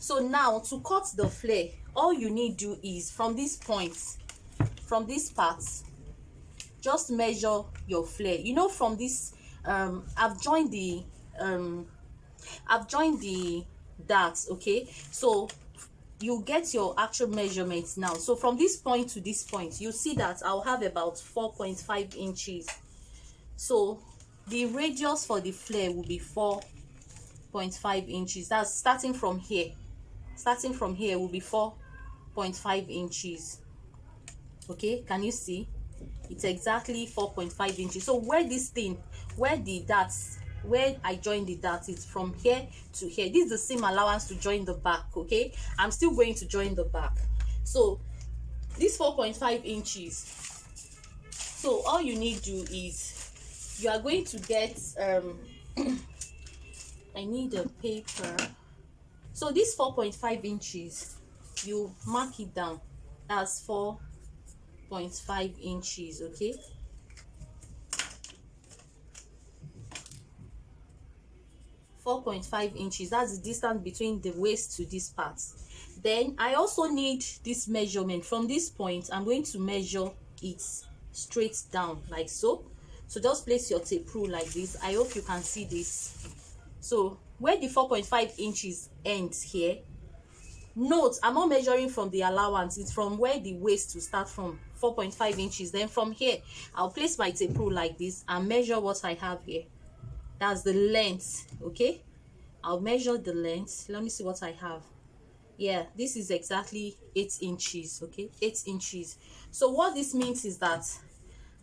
So now to cut the flare, all you need to do is from this part, just measure your flare. You know, from this I've joined the darts, okay? So you get your actual measurements now. So from this point to this point, you see that I'll have about 4.5 inches. So the radius for the flare will be 4.5 inches. That's starting from here. Starting from here will be 4.5 inches. Okay, can you see? It's exactly 4.5 inches. So where I join the dart is from here to here. This is the same allowance to join the back. Okay, I'm still going to join the back. So this 4.5 inches. So all you need to do is you are going to get I need a paper. So this 4.5 inches, you mark it down as 4.5 inches. Okay, 4.5 inches, that's the distance between the waist to this part. Then I also need this measurement. From this point, I'm going to measure it straight down like so. So just place your tape rule like this. I hope you can see this. So where the 4.5 inches ends here, note I'm not measuring from the allowance, it's from where the waist will start from, 4.5 inches. Then from here I'll place my tape rule like this and measure what I have here. That's the length. Okay, I'll measure the length. Let me see what I have. Yeah, this is exactly 8 inches. Okay, 8 inches. So what this means is that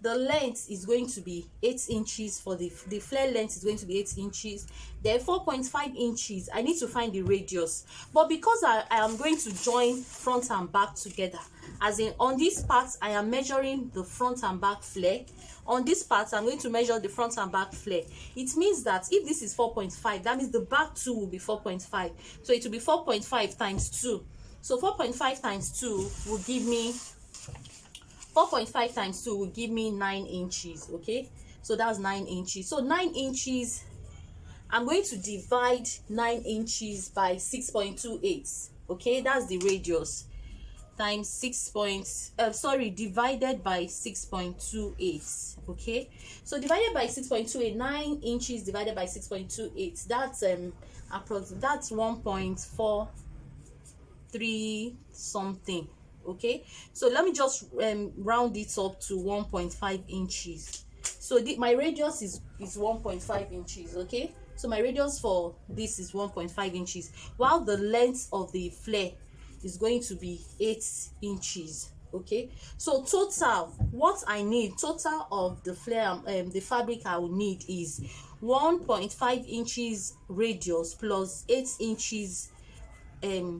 the length is going to be 8 inches. For the flare length is going to be 8 inches. Then 4.5 inches, I need to find the radius. But because I am going to join front and back together, as in on this part I am measuring the front and back flare, on this part I'm going to measure the front and back flare. It means that if this is 4.5, that means the back too will be 4.5. So it will be 4.5 times 2. So 4.5 times 2 will give me 4.5 times 2 will give me 9 inches. Okay, so that's 9 inches. So 9 inches, I'm going to divide 9 inches by 6.28. Okay, that's the radius, times divided by 6.28. Okay, so divided by 6.28, 9 inches divided by 6.28, that's that's 1.43 something. Okay, so let me just round it up to 1.5 inches. So my radius is 1.5 inches. Okay, so my radius for this is 1.5 inches, while the length of the flare is going to be 8 inches. Okay, so total, what I need, total of the flare, the fabric I will need is 1.5 inches radius plus 8 inches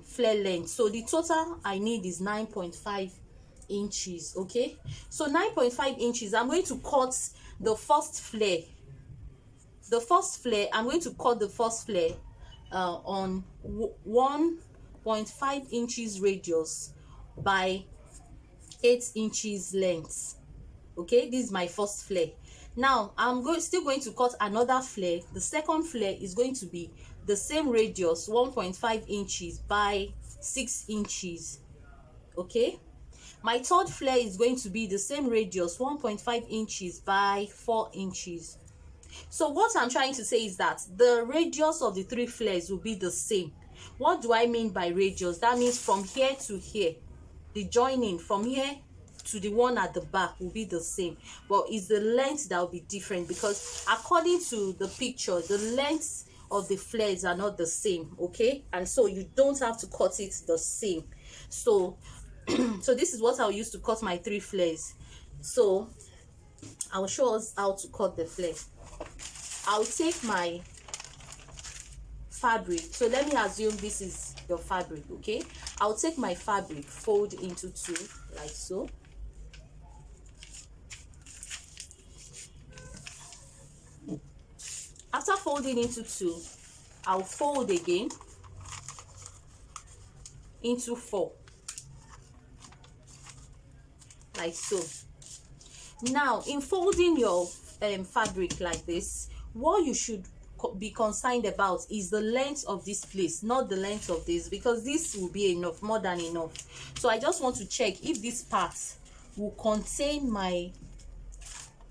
flare length. So the total I need is 9.5 inches. Okay, so 9.5 inches, I'm going to cut the first flare. I'm going to cut the first flare on 1.5 inches radius by 8 inches length. Okay, this is my first flare. Now I'm still going to cut another flare. The second flare is going to be the same radius, 1.5 inches by 6 inches. Okay, my third flare is going to be the same radius, 1.5 inches by 4 inches. So what I'm trying to say is that the radius of the 3 flares will be the same. What do I mean by radius? That means from here to here, the joining from here to the one at the back will be the same, but it's the length that will be different, because according to the picture, the length of the flares are not the same. Okay, and so you don't have to cut it the same. So so this is what I'll use to cut my 3 flares. So I'll show us how to cut the flare. I'll take my fabric. So let me assume this is your fabric. Okay, I'll take my fabric, fold into 2 like so. After folding into 2, I'll fold again into 4 like so. Now in folding your fabric like this, what you should be concerned about is the length of this place, not the length of this, because this will be enough, more than enough. So I just want to check if this part will contain my,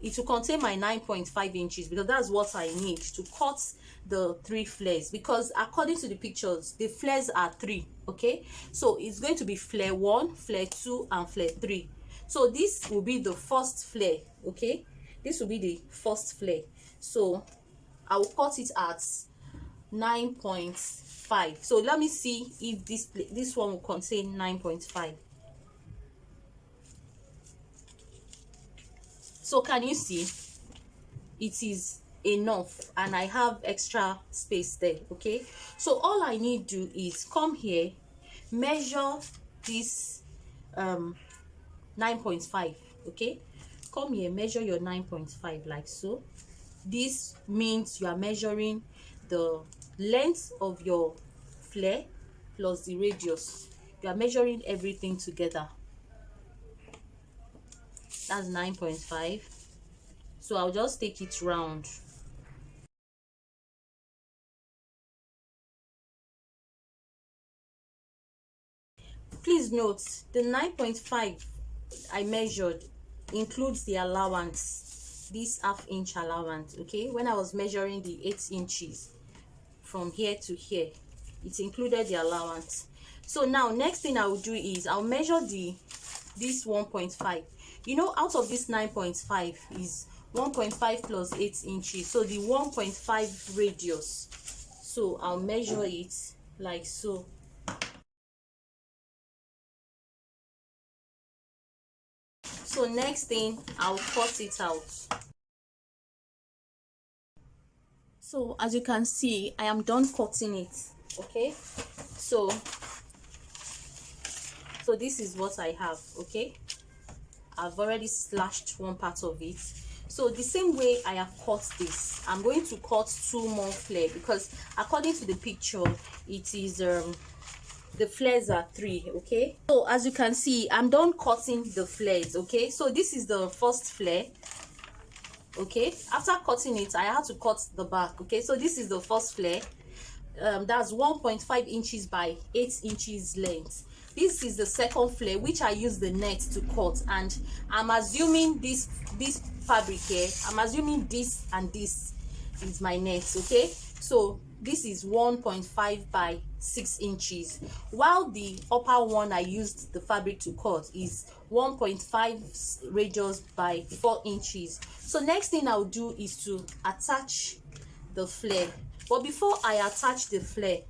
it will contain my 9.5 inches, because that's what I need to cut the 3 flares, because according to the pictures the flares are 3. Okay, so it's going to be flare 1, flare 2, and flare 3. So this will be the first flare. Okay, this will be the first flare, so I will cut it at 9.5. so let me see if this one will contain 9.5. So can you see it is enough, and I have extra space there. Okay, so all I need to do is come here, measure this 9.5. okay, come here, measure your 9.5 like so. This means you are measuring the length of your flare plus the radius. You are measuring everything together. That's 9.5. so I'll just take it round. Please note the 9.5 I measured includes the allowance, this half-inch allowance. Okay, when I was measuring the 8 inches from here to here, it included the allowance. So now next thing I will do is I'll measure this 1.5. you know, out of this 9.5 is 1.5 plus 8 inches, so the 1.5 radius. So I'll measure it like so. So next thing, I'll cut it out. So as you can see, I am done cutting it. Okay, so this is what I have. Okay, I've already slashed one part of it. So the same way I have cut this, I'm going to cut 2 more flare, because according to the picture it is the flares are 3. Okay, so as you can see, I'm done cutting the flares. Okay, so this is the first flare. Okay, after cutting it, I had to cut the back. Okay, so this is the first flare. That's 1.5 inches by 8 inches length. This is the second flare, which I use the net to cut, and I'm assuming this fabric here, I'm assuming this and this is my net. Okay, so this is 1.5 by 6 inches, while the upper one I used the fabric to cut is 1.5 radius by 4 inches. So next thing I'll do is to attach the flare. But before I attach the flare,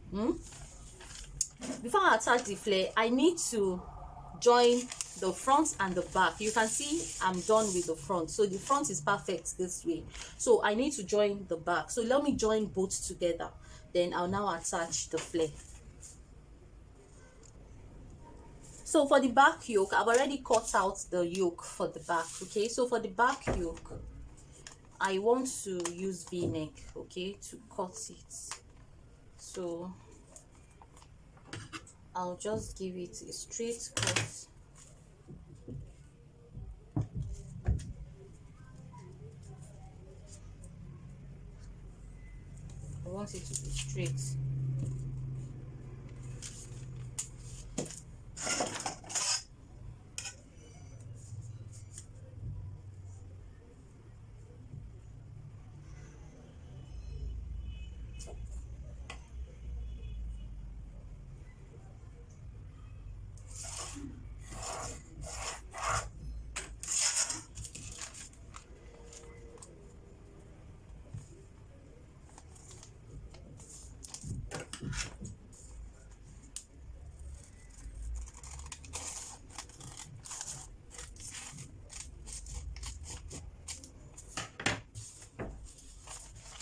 I need to join the front and the back. You can see I'm done with the front, so the front is perfect this way. So I need to join the back. So let me join both together, then I'll now attach the flare. So for the back yoke, I've already cut out the yoke for the back. Okay, so for the back yoke, I want to use V-neck, okay, to cut it. So I'll just give it a straight cut. I want it to be straight.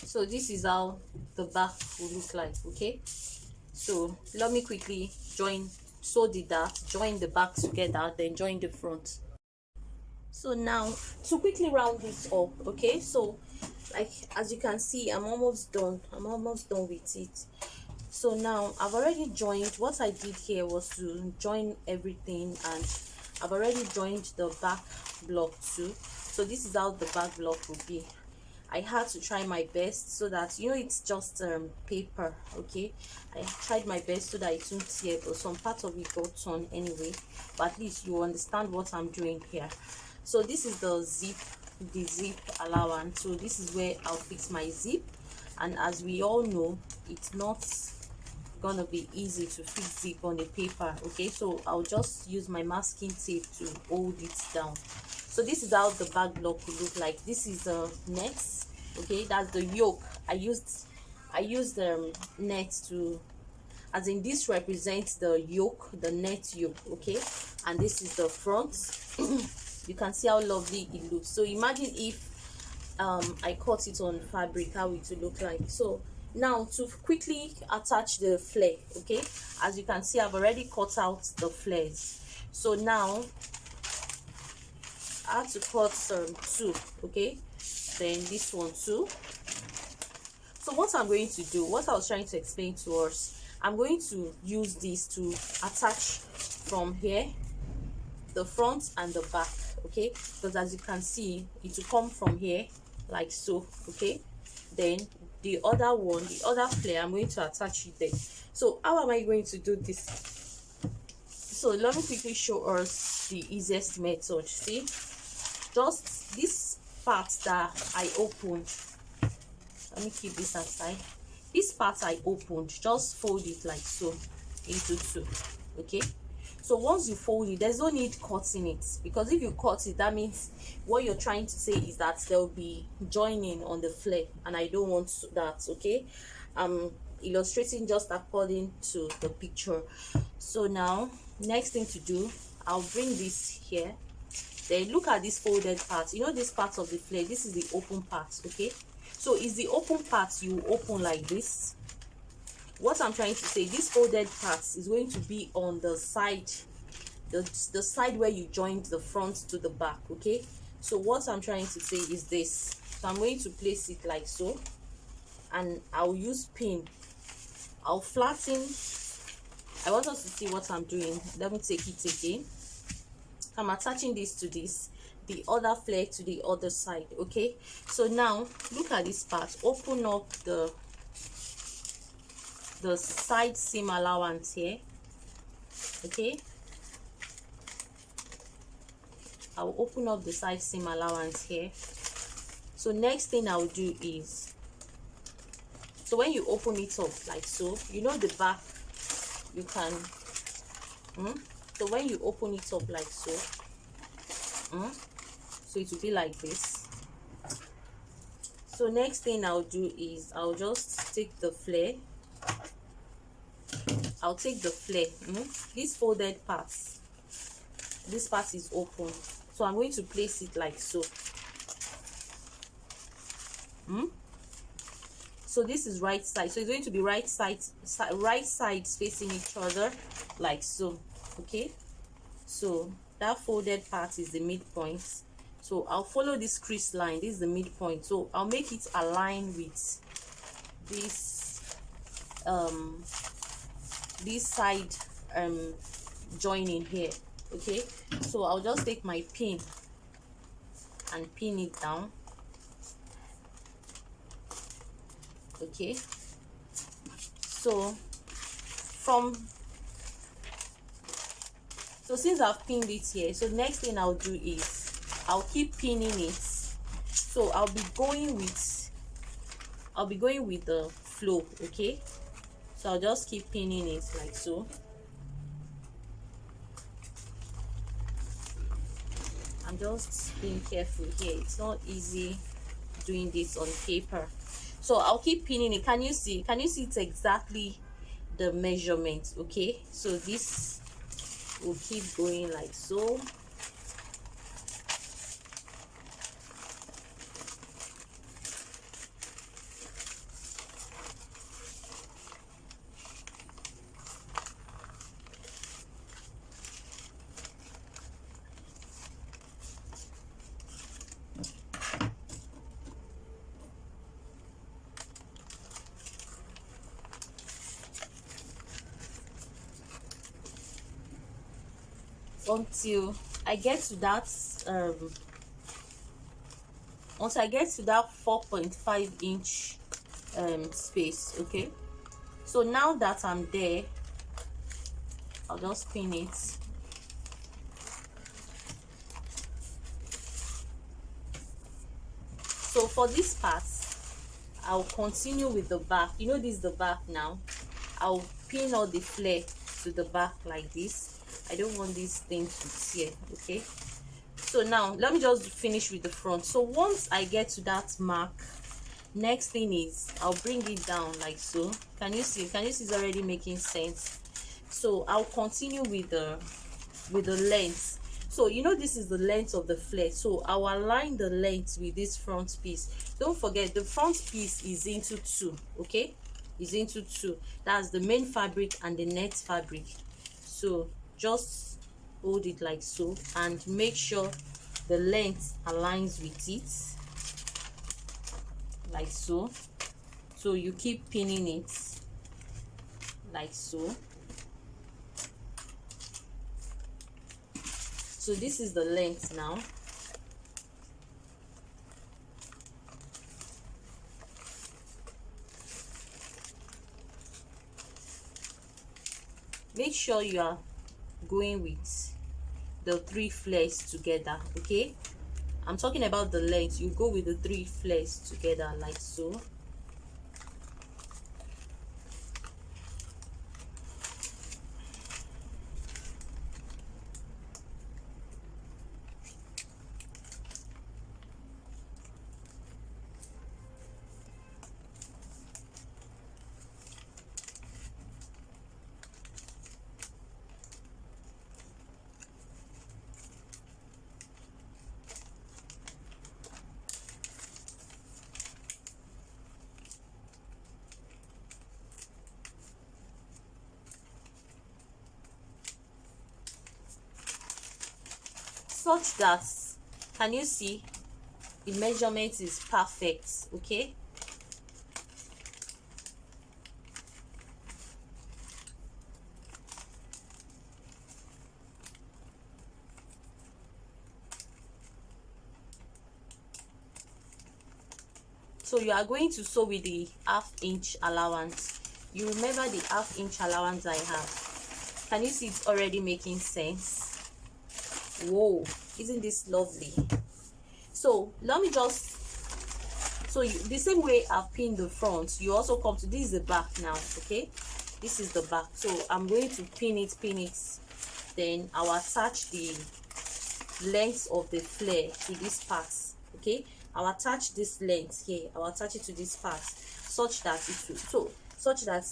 So this is how the back will look like. Okay, so let me quickly sew the dart, join the back together, then join the front. So now to quickly round this up, okay, so like as you can see, I'm almost done with it. So now I've already joined. What I did here was to join everything, and I've already joined the back block too. So this is how the back block will be. I had to try my best so that, you know, it's just paper, okay. I tried my best so that it won't tear, but some part of it got torn anyway, but at least you understand what I'm doing here. So this is the zip allowance. So this is where I'll fix my zip, and as we all know, it's not gonna be easy to fix zip on the paper, okay. So I'll just use my masking tape to hold it down. So this is how the back block will look like. This is the net, okay, that's the yoke. I used the net to, as in, this represents the yoke, the net yoke, okay. And this is the front. You can see how lovely it looks. So imagine if I cut it on fabric, how it will look like. So now to quickly attach the flare, okay, as you can see, I've already cut out the flares. So now I have to cut two, okay, then this one too. So what I'm going to do, what I was trying to explain to us, I'm going to use this to attach from here, the front and the back, okay, because as you can see, it will come from here like so, okay. Then the other one, the other flare, I'm going to attach it there. So how am I going to do this? So let me quickly show us the easiest method. See, just this part that I opened, let me keep this aside. This part I opened, just fold it like so into two, okay. So once you fold it, there's no need cutting it, because if you cut it, that means what you're trying to say is that there will be joining on the flare, and I don't want that, okay. Illustrating just according to the picture. So now, next thing to do, I'll bring this here. Then look at this folded part. You know this part of the flare, this is the open part, okay. So it's the open part you open like this. What I'm trying to say, this folded part is going to be on the side, the side where you joined the front to the back, okay. So what I'm trying to say is this. So I'm going to place it like so, and I'll use pin. I'll flatten. I want us to see what I'm doing. Let me take it again. I'm attaching this to this, the other flare to the other side, okay. So now look at this part. Open up the side seam allowance here, okay. I'll open up the side seam allowance here. So next thing I'll do is, so when you open it up like so, you know the back, you can so when you open it up like so, so it will be like this. So next thing I'll do is, I'll just take the flare. I'll take the flare, this folded part, this part is open, so I'm going to place it like so. So this is right side, so it's going to be right sides facing each other like so, okay. So that folded part is the midpoint, so I'll follow this crease line. This is the midpoint, so I'll make it align with this this side joining here, okay. So I'll just take my pin and pin it down, okay. So since I've pinned it here, so next thing I'll do is I'll keep pinning it. So I'll be going with the flow, okay. So I'll just keep pinning it like so. I'm just being careful here. It's not easy doing this on paper. So I'll keep pinning it. Can you see it's exactly the measurement, okay. So this will keep going like so. Until I get to that once I get to that 4.5 inch space. Okay, so now that I'm there, I'll just pin it. So for this part, I'll continue with the back. You know, this is the back now. I'll pin all the flare to the back like this. I don't want this thing to tear. Okay, so now let me just finish with the front. So once I get to that mark, next thing is I'll bring it down like so. Can you see it's already making sense? So I'll continue with the length. So you know, this is the length of the flare, so I'll align the length with this front piece. Don't forget, the front piece is into two. Okay, is into two. That's the main fabric and the net fabric. So just hold it like so and make sure the length aligns with it like so. So you keep pinning it like so. So this is the length now. Make sure you are going with the 3 flares together. Okay, I'm talking about the length. You go with the 3 flares together like so. Such that, can you see, the measurement is perfect. Okay, so you are going to sew with the 1/2 inch allowance. You remember the 1/2 inch allowance I have. Can you see it's already making sense? Whoa, isn't this lovely? So let me just, so the same way I've pinned the front, you also come to, this is the back now. Okay, this is the back. So I'm going to pin it, then I'll attach the length of the flare to this part. Okay, I'll attach this length here, I'll attach it to this part such that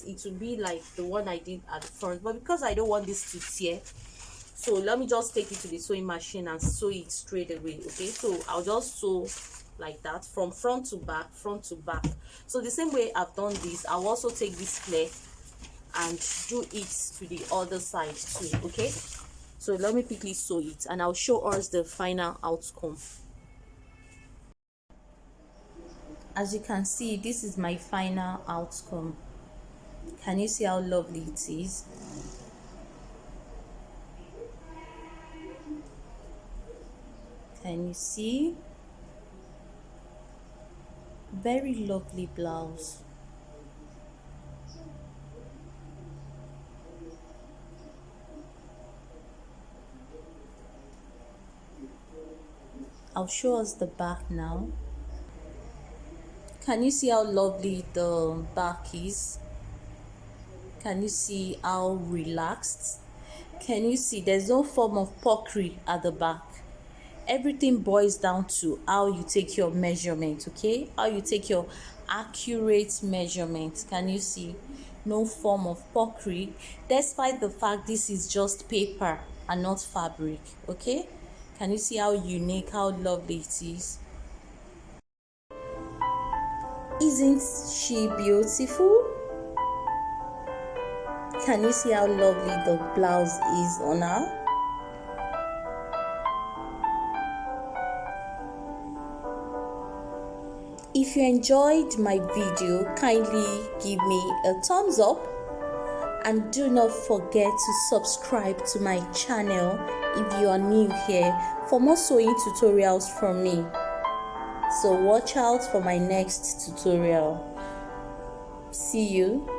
it will be like the one I did at the front. But because I don't want this to tear, so let me just take it to the sewing machine and sew it straight away. Okay, so I'll just sew like that from front to back, front to back. So the same way I've done this, I'll also take this flare and do it to the other side too. Okay, so let me quickly sew it and I'll show us the final outcome. As you can see, this is my final outcome. Can you see how lovely it is? Can you see? Very lovely blouse. I'll show us the back now. Can you see how lovely the back is? Can you see how relaxed? Can you see there's no form of puckery at the back? Everything boils down to how you take your measurement. Okay, how you take your accurate measurement. Can you see? No form of puckery, despite the fact this is just paper and not fabric. Okay, can you see how unique, how lovely it is? Isn't she beautiful? Can you see how lovely the blouse is on her? If you enjoyed my video, kindly give me a thumbs up and do not forget to subscribe to my channel if you are new here for more sewing tutorials from me. So watch out for my next tutorial. See you.